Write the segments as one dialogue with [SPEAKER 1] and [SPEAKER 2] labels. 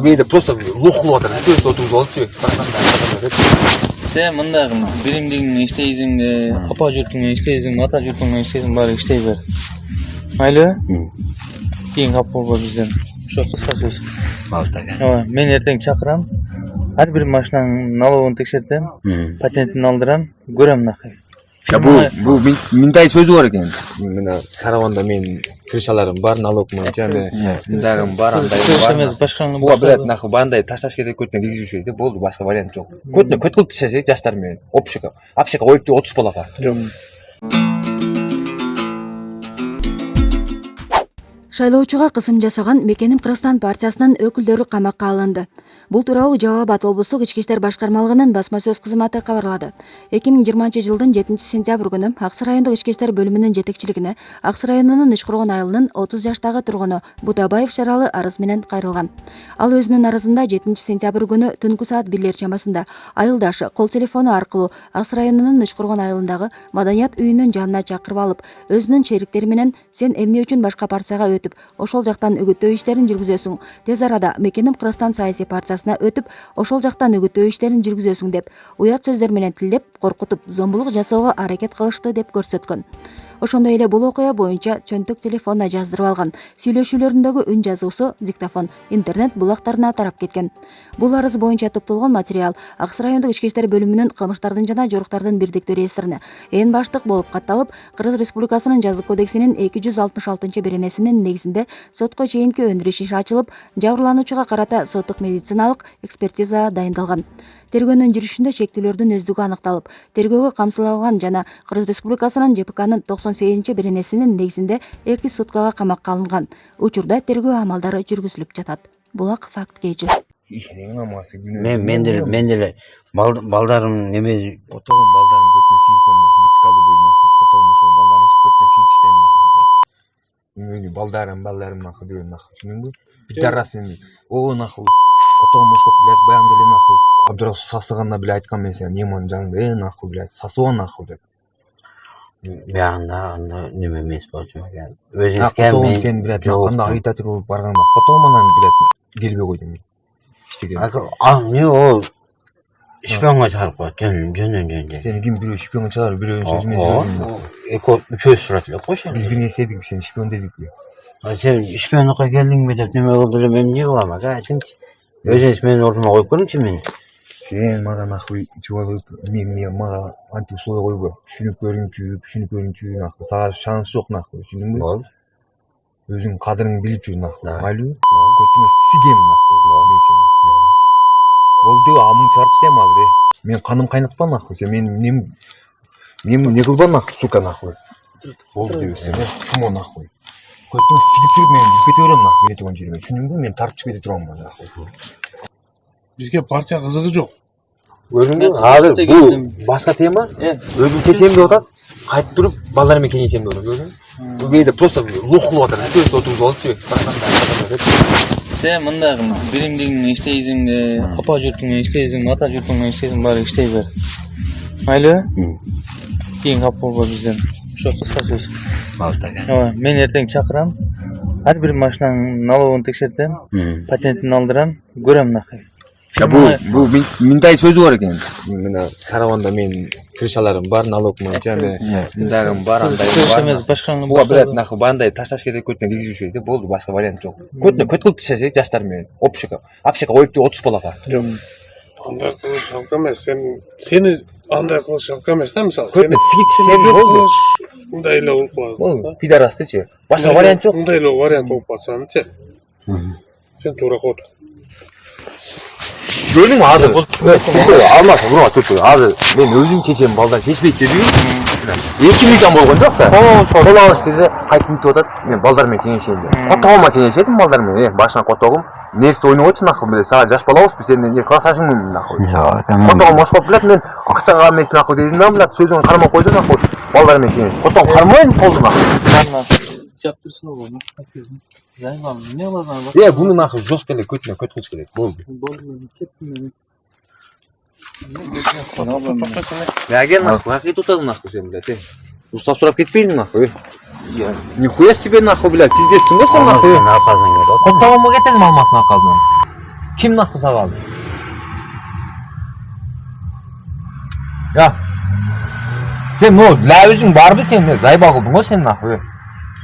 [SPEAKER 1] Бейде просто лух кылып атат. Чөйт отуруп алчу.
[SPEAKER 2] Sen mındagın bilimdiğin işteyizin, kapa jurtun işteyizin, ata jurtun işteyizin bari iştey ber. Maylı? Keyin kap bolbo bizden. Şu kıska söz.
[SPEAKER 3] Malta.
[SPEAKER 2] Men erteң çakıram. Her bir maşınan налогун tekşertem, patentini aldıram, görem nakay.
[SPEAKER 1] Ya bu мындай сөзү бар экен. Мына караванда мен крышаларым бар, налог мынча, мындагым бар, андайым бар.
[SPEAKER 2] Эмес башканы
[SPEAKER 1] Буга билет нахуй бандай ташташ керек көтүнө киргизиши керек. Болду, башка вариант жок. Көтүнө көт кылып тишесе жаштар менен. Общика коюп 30 балага.
[SPEAKER 4] Шайлоочуга кысым жасаган Мекеним Кыргызстан партиясынын өкүлдөрү камакка алынды. Бул тууралуу Жалал Абад облустук ички иштер башкармалыгынын басма сөз кызматы кабарлады. 2020-жылдын 7-сентябрь күнү Аксы райондук ички иштер бөлүмүнүн жетекчилигине Аксы районунун Ишкургон айылынын 30 жаштагы тургуну Бутабаев Шаралы арыз менен кайрылган. Ал өзүнүн арызында 7-сентябрь күнү түнкү саат 1 чамасында айылдашы кол телефону аркылуу Аксы районунун Ишкургон айылындагы Маданият үйүнүн жанына чакырып алып, өзүнүн шериктери менен сен эмне үчүн башка партияга өтүп, ошол жактан үгүттөө иштерин жүргүзөсүң. Тез арада Мекеним Кыргызстан саясий партиясына өтүп, ошол жактан үгүттөө иштерин жүргүзөсүң деп, уят сөздөр менен тилдеп, коркутуп, зомбулук жасоого аракет кылышты деп көрсөткөн. Ошондой эле бул окуя боюнча чөнтөк телефонуна жаздырып алган сүйлөшүүлөрүндөгү үн жазуусу, диктофон, интернет булактарына тарап кеткен. Бул арыз боюнча топтолгон материал Аксы райондук ички иштер бөлүмүнүн кылмыштардын жана жоруктардын бирдиктүү реестрине ээн баштык болуп катталып, Кыргыз Республикасынын жазык кодексинин 266-беренесинин негизинде сотко чейинки өндүрүш иши ачылып, жабырлануучуга карата соттук медициналык экспертиза дайындалган. Тергөөнүн жүрүшүндө чектүүлөрдүн өздүгү аныкталып, тергөөгө камсыздалган жана Кыргыз Республикасынын ЖПКнын 98-беренесинин негизинде 2 суткага камакка алынган. Учурда тергөө амалдары жүргүзүлүп жатат. Булак факт кежи.
[SPEAKER 3] Men деле балдарым неме
[SPEAKER 1] Котогон балдарым көтүнө сийип коймак, бүт голубой нахуй. Котогон ошол балдарын көтүнө сийип иштейм нахуй. Мени балдарым нахуй деген нахуй. Түшүнүңбү? Пидорас эми. О нахуй. Котогон ошол блядь баян деле нахуй. Абдурас сасыганда биле айткан мен сен неманын жанында нахуй блядь сасыба нахуй деп.
[SPEAKER 3] Баягында неме эмес болчу экен.
[SPEAKER 1] Өзүңүз Котогон сен блядь кандай агитатор болуп барганда Котогон менен блядь келбей койдум. İşte
[SPEAKER 3] ne o? İşpenga çağırıp koydu. Jön.
[SPEAKER 1] Seni kim biliyor şipiyonu çağırır, biliyor sözüme
[SPEAKER 3] Eko köz suratlı koş.
[SPEAKER 1] Biz bir neseydik mi seni şipiyon dedik mi?
[SPEAKER 3] Sen şipiyonluğa geldin mi de neme oldu da ben ne olama gayet. Özünüz benim ortama koyup koyun ki beni.
[SPEAKER 1] Sen bana nahuy çuval koyup, bana anti условия koyup, düşünüp görünçü nahuy. Sana şans yok nahuy, düşündün mü?
[SPEAKER 3] Ol.
[SPEAKER 1] Özün kadrını bilip yürü nahuy. Malum, kötüne sigem nahuy. Ben seni. Болду, амың чарып істем азыр. Мен каным кайнатпа нахуй. Сен мен не кылба нахуй, сука нахуй. Болду деп өстүм, чумо нахуй. Көтүң сигип жүрүп мен жүрүп кете берем нахуй, келе турган жериме. Түшүндүңбү? Мен тарпчып кете турам нахуй.
[SPEAKER 5] Бизге партия кызыгы жок.
[SPEAKER 1] Көрдүңбү? Азыр бул башка тема. Өзүм чечем деп атат. Кайтып туруп балдар менен кеңешем деп атат, көрдүңбү? Бул бейде просто лух кылып атат. Чөйт отуруп алчу.
[SPEAKER 2] Sen mındagın bilimdiğin işteyizin, kapa jurtun işteyizin, ata jurtun işteyizin bari iştey ber. Maylı? Keyin kap bolbo bizden. Şu kıska söz.
[SPEAKER 3] Malta.
[SPEAKER 2] Men erteң çakıram. Her bir maşınan налогун tekşertem, patentini aldıram, görem nakay.
[SPEAKER 1] Ya bu мындай сөзү бар экен. Мына караванда мен крышаларым бар, налог мынча, мындагым бар, андайым бар.
[SPEAKER 2] Эмес башканы
[SPEAKER 1] буга билет нахуй бандай ташташ керек көтүнө киргизиши керек. Болду, башка вариант жок. Көтүнө көт кылып тишесе жаштар менен. Общика коюп 30 балага.
[SPEAKER 5] Жок. Андай кылыш шалка эмес. Сени андай кылыш шалка эмес да, мисалы.
[SPEAKER 1] Көтүнө сигип тишесе болду.
[SPEAKER 5] Мындай эле болуп калат.
[SPEAKER 1] Пидорастычы. Башка вариант жок.
[SPEAKER 5] Мындай эле вариант болуп калсаңчы. Сен туура кот.
[SPEAKER 1] Görün mü hazır? Almasa buna tuttu. Hazır. Ben özüm çeçem baldan çeçmek dediğim. Erki meydan bolgon jok da. Sol alıştırdı. Kayıt mıydı odat. Ben balдар менен кеңешейин. Котогонма кеңешедим балдар менен. Башына котогум. Нерсе ойногочу нахуй биле. Сага жаш балабыз сен не классашыңмын нахуй. Котогум ошкоп билет мен акчага эмес нахуй дедим да билет. Сөзүн кармай койду нахуй. Балдар менен кеңеш. Котогум кармайм колду нахуй.
[SPEAKER 2] Çaptırsın o bunu. Zayıfam ne var bana bak.
[SPEAKER 1] Bunu nahı jost ele kötüne kötü kılıç gerek. Boldu.
[SPEAKER 2] Kettim
[SPEAKER 1] Ya gel nahı. Hakik tutadın nahı sen bilet. Usta sorap ketpeydin nahı. Nихуя себе нахуй, блядь, пиздец, сың ғой сен нахуй.
[SPEAKER 3] Ne yaparsın ya?
[SPEAKER 1] Коттогонго кетесиң алмасын акалдан. Kim nahı sağaldı? Ya. Sen ne oldu? La özün var mı senin? Zayba kıldın o sen nahı.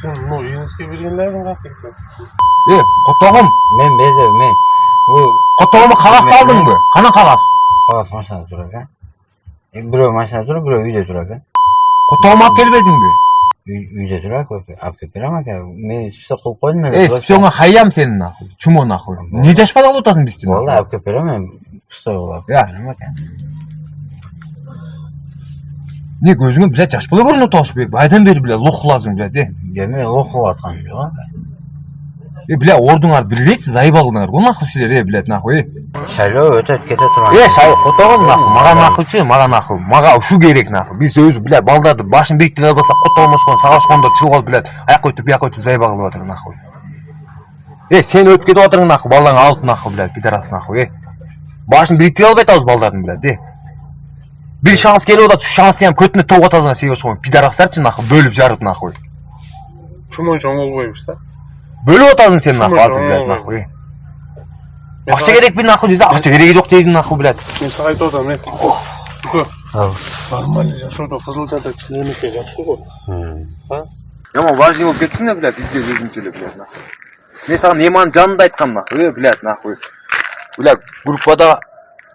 [SPEAKER 5] Sen bu Enes'e birilerdin hakikaten.
[SPEAKER 1] Kotoğum.
[SPEAKER 3] Men bezer men. Bu
[SPEAKER 1] Kotoğumu kalas aldın mı? Kana kalas.
[SPEAKER 3] kalas maşana durakan. Biro maşana durak, biro uyda durakan.
[SPEAKER 1] Kotoğumu alıp gelmedin mi?
[SPEAKER 3] Uyda durak, alıp kepirama ki. Men hiçbir şey kılıp koymadım.
[SPEAKER 1] Spiyonga hayyam senin nahı. Çumo nahı. Ne caşmadan otasın biz seni?
[SPEAKER 3] Vallahi alıp kepirama. Pısa olap.
[SPEAKER 1] Ya. Ne gözüne bile caşmalı görünüyor toş be. Baydan beri bile loh lazım bile de.
[SPEAKER 3] Yemeğe loku atkan yok.
[SPEAKER 1] Bile ordunar bileysiz zayıf aldılar. O nahı siler bile nahı.
[SPEAKER 3] Şalo ötet kete turan.
[SPEAKER 1] Şay kotoğum nahı. Maga nahıçı, maga nahı. Maga şu gerek nahı. Biz de özü bile baldardı. Başın biriktirip basa kotoğum oşkon, savaşkonda çıkıp ol bile. Ayak ötüp zayıf alып atır nahı. Sen ötkede oturun nahı. Baldan alt nahı bile. Bir taraf nahı. Başın biriktirip alıp etavuz baldarın bile de. Bir şans geliyor da şu şansı hem kötüne tavuk atazına seviyoruz koyun. Pidaraslar nahı. Bölüp jarıp nahı.
[SPEAKER 5] Çumun çoğul koymuş da.
[SPEAKER 1] Bölüp atazın sen nahı.
[SPEAKER 5] Şumun
[SPEAKER 1] Azın
[SPEAKER 5] çoğul
[SPEAKER 1] bile
[SPEAKER 5] koymuş.
[SPEAKER 1] nahı. Akça gerek bir nahı deyse akça gerek yok deyizin nahı bile.
[SPEAKER 5] Men sana aytып атам, мен. Нормально жашоодо Кызылжарда эмекке жакшы го.
[SPEAKER 1] Ama важный болып кетсін бе, блядь, bizde өзімчеле, блядь, нахуй. Мен саған неманы жанында айтқам, нахуй, блядь, нахуй. Блядь, группада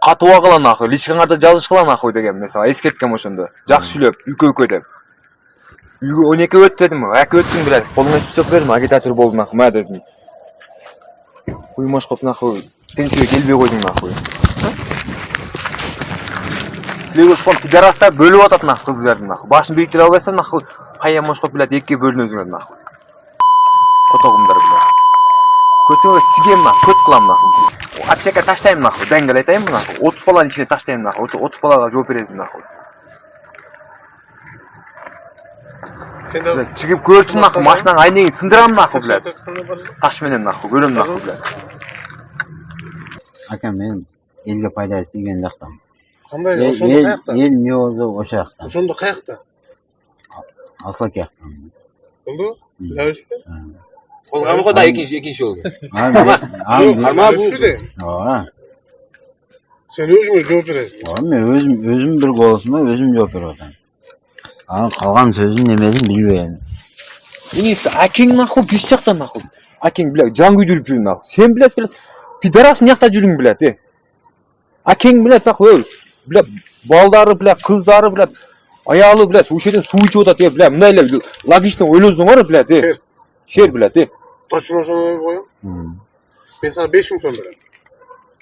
[SPEAKER 1] қатуа қыла, нахуй, личкаңарда жазыш қыла, нахуй, деген, мен саған ескерткем ошондо. Жақсы сүйлөп, үйкө деп. Үйгө 12 өт дедим, әке өттүң, блядь, қолыңа список бердим, агитатор болдум, нахуй, мә дедим. Куймаш қоп, нахуй, тенсиге келбей қойдың, нахуй. Силер ошкон пидорастар бөлүп атат, нахуй, Кызылжарды, нахуй. Башын бириктире албайсың, нахуй. Hayya moşkop bile ekkiye bölünözüңөр nahı. Kotoğumдар bile. Kötü sigem nahı, köt kılam nahı. Apçaka taştayım nahı, dengel etayım mı nahı. 30 falan içine taştayım nahı, 30 falan job verezim nahı.
[SPEAKER 5] Sen de
[SPEAKER 1] Çıkıp görçün nahı, maşından ayneyi sındıram nahı bile. Taş menen nahı, görüm nahı bile.
[SPEAKER 3] Akam men elge paydası igen laqtam.
[SPEAKER 5] Qanday ошондо каякта?
[SPEAKER 3] El ne oldu o şaqta.
[SPEAKER 5] Ошондо каякта?
[SPEAKER 3] Aslak yaqtam.
[SPEAKER 5] Болду? Лавишпи?
[SPEAKER 1] Kolgamı da ikinci oldu.
[SPEAKER 5] Армаа бүспү.
[SPEAKER 3] Aa.
[SPEAKER 5] Sen өзүңө жооп бересиң.
[SPEAKER 3] Men özüm bir golsuma özüm jop berdim. Ana kalgan sözün nemesini bilmeyen.
[SPEAKER 1] Ini işte aking nahı, biz çaktan nahı. Aking bile can güdürüp yürün nahı. Sen bile pidaras mıyakta yürün bile de. Aking bile nahı, bile baldarı bile, kızları bile, ayalı bile, şu şeyden su içiyor da diye bile, mınayla bile, lagişten öylözün var bile de. Şer bile de.
[SPEAKER 5] Точно ошондо коюм. Мен сага 5 миң сом берем.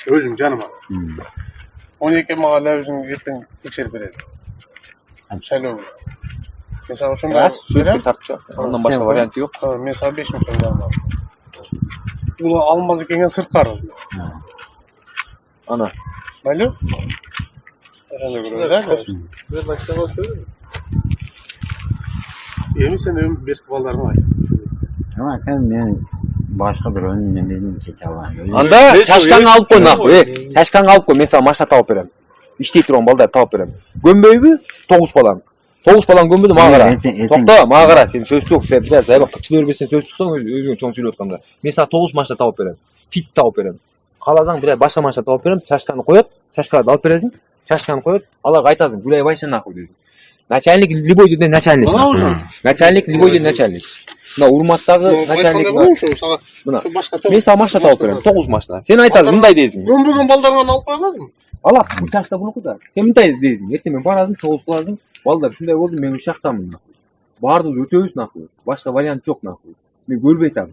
[SPEAKER 5] Өзүм жаныма. 12 мага лавишин эртең текшерип берет. Шайлоо. Мен сага ошондо
[SPEAKER 1] Söyleyip tartacak. Ondan başka varyantı yok.
[SPEAKER 5] Мен сага 5 миң сом жаныма. Бул алмаз экенген сырткары.
[SPEAKER 1] Ana.
[SPEAKER 5] Майлы? Ошондо көрөбүз. Бир баштап өтөбүз. Эми сен өм берки балдарыңа айт.
[SPEAKER 3] Ama akam men başka bir önün nemesini çekevam.
[SPEAKER 1] Anda şaşkanı alıp koy nahı. Şaşkanı alıp koy. Mesela maşta tavıp verem. İşte itiron balдар tavıp verem. Gömbeyi mi? 9 balan. 9 balan gömbedi mağara. Tokta mağara. Senin söz yok. Sen biraz zaybak tıkçını örbesin söz tutsan özüne çoğun söylüyor otkanda. Mesela 9 maçta tavıp verem. Fit tavıp verem. Kalazan biraz başka maçta tavıp verem. Şaşkanı koyup. Şaşkanı da alıp verezin. Şaşkanı koyup. Allah kaytazın. Gülay baysan nahı diyorsun. Начальник любой жерде начальник. Начальник любой жерде начальник. Мына Урматтагы начальник бар. Мына мен сага машина тауып берем, 9 машина. Сен айтасың, мындай дейсиң.
[SPEAKER 5] Өмбөгөн балдарыңан алып кой аласың.
[SPEAKER 1] Ала, бул ташта буну да. Сен мындай дейсиң. Эртең мен барасың, 9 кыласың. Балдар шундай болду, мен ушактамын. Бардык өтөбүз нахуй. Башка вариант жок нахуй. Мен көрбөй атам.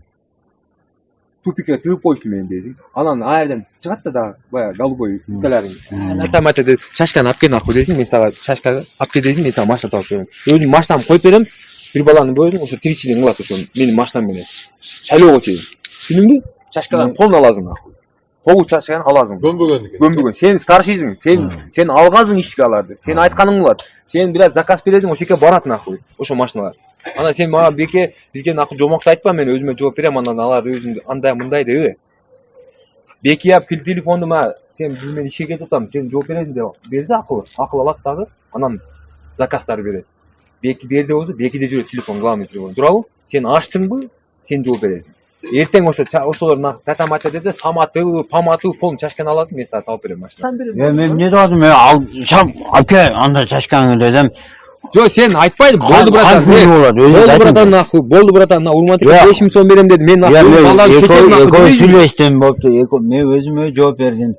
[SPEAKER 1] Тупикке тыгып коюштум мен дейсиң. Анан аерден чыгат да баягы голубой үткөлөрүң. Атамата деп шашканы алып кел нахуй дейсиң. Мен сага шашканы алып кел дейсиң, мен сага машина тауып берем. Өзүм машинамды коюп берем. Bir balanın boyunu ошо тиричилиң кылат ошо менин машинам менен. Шайлоого чейин. Түшүндүңбү? Чашкадан колуна аласың нахуй. Тогуз чашканы аласың. Көмбөгөн. Сен старшийсиң. Сен алгансың ишке аларды. Сен айтканың болот. Сен бираз заказ бересиң, ошо жерге барат нахуй. Ошо машиналар. Ана сен мага бизге нахуй жомокто айтпа, мен өзүмө жооп берем, анан алар өзүң андай мындай деби. Беки ап телефонду ма сен биз менен ишке кетип атам, сен жооп бересиң деп берсе акыл алат дагы, анан заказдар берет. Беки берди болду, беки де жүрөт телефон главный телефон. Туурабы? Сен ачтыңбы? Сен жооп бересиң. Эртең ошолордун татамата деди саматы, паматы, полун чачкан алат, мен сага тауып берем машина.
[SPEAKER 3] Мен эмне дадым, ал чам аке анда чачкаңы дедим.
[SPEAKER 1] Жок, сен айтпайдың, болду братан. Болду братан, нахуй, болду братан, на урмантыкка 5000 сом берем деди. Мен нахуй баланы кетем нахуй.
[SPEAKER 3] Экөө сүйлөштүм болупту. Мен өзүмө жооп бердим.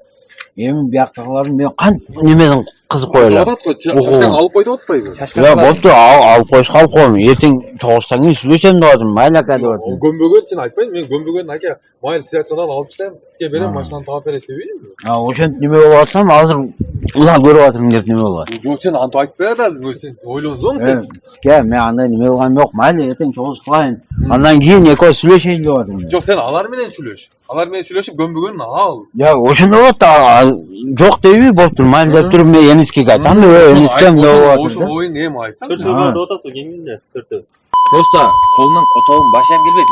[SPEAKER 3] Эми бияктагылар мен кантип немеден кызык коелар.
[SPEAKER 5] Чачкаң алып койду атпайбы?
[SPEAKER 3] Я болупту, алып коюшка алып коем. Эртең 9-тан кийин сүйлөшөм деп атам. Майла ака деп атам.
[SPEAKER 5] Көмбөгөн сен айтпайсың, мен көмбөгөн аке, майыл сиратынан алып чыгам, сизге берем, машинаны таап бересиз дебейсиңби?
[SPEAKER 3] Ошентип неме болуп атсам, азыр ула көрүп атырмын деп неме болот.
[SPEAKER 5] Жок, сен антип айтып берет азыр, сен ойлонсоң сен.
[SPEAKER 3] Мен андай неме кылган жок. Майла эртең 9 кылайын. Андан кийин экөө сүйлөшөйүн деп атырмын.
[SPEAKER 5] Жок, сен алар менен сүйлөш. Алар менен сүйлөшүп көмбөгөнүн ал.
[SPEAKER 3] Я ошондой болот да. Жок дейби болуптур. Майла деп туруп мен Энискеге айтам да, Энискем деп атат.
[SPEAKER 5] Ошол оюн эми айтсаң.
[SPEAKER 1] Просто колунан котобун башам келбейт,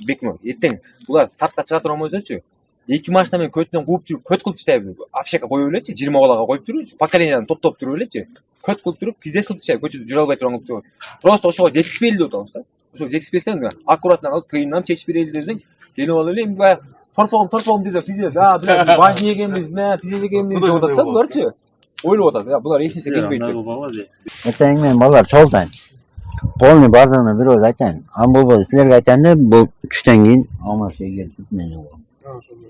[SPEAKER 1] Бекмон. Эртең булар стартка чыга турган бойдочу. Эки машина менен көтүнөн кууп жүрүп, көт кылып иштейби. Апшека коюп элечи, 20 балага коюп жүрүчү. Поколениянын топ-топ туруп элечи. Көт кылып туруп, пиздес кылып иштейби. Көчөдө жүрө албай турган кылып. Просто ошого жетишпейли деп атабыз да. Ошого жетишпесең, аккуратно алып, кыйындан чечип берели десең, келип алып эле, эми торпогум деди, пиздес, билет, важный экенбиз, пиздес экенбиз деп атат да буларчы. Ойлоп атат, булар эч нерсе келбейт.
[SPEAKER 3] Эртең менен балдар чогултайын. Полный бардыгына бир өз айтайын. Ам болбосо силерге айтайын да, бул түштөн кийин алмашка келип мен
[SPEAKER 5] Ошондой.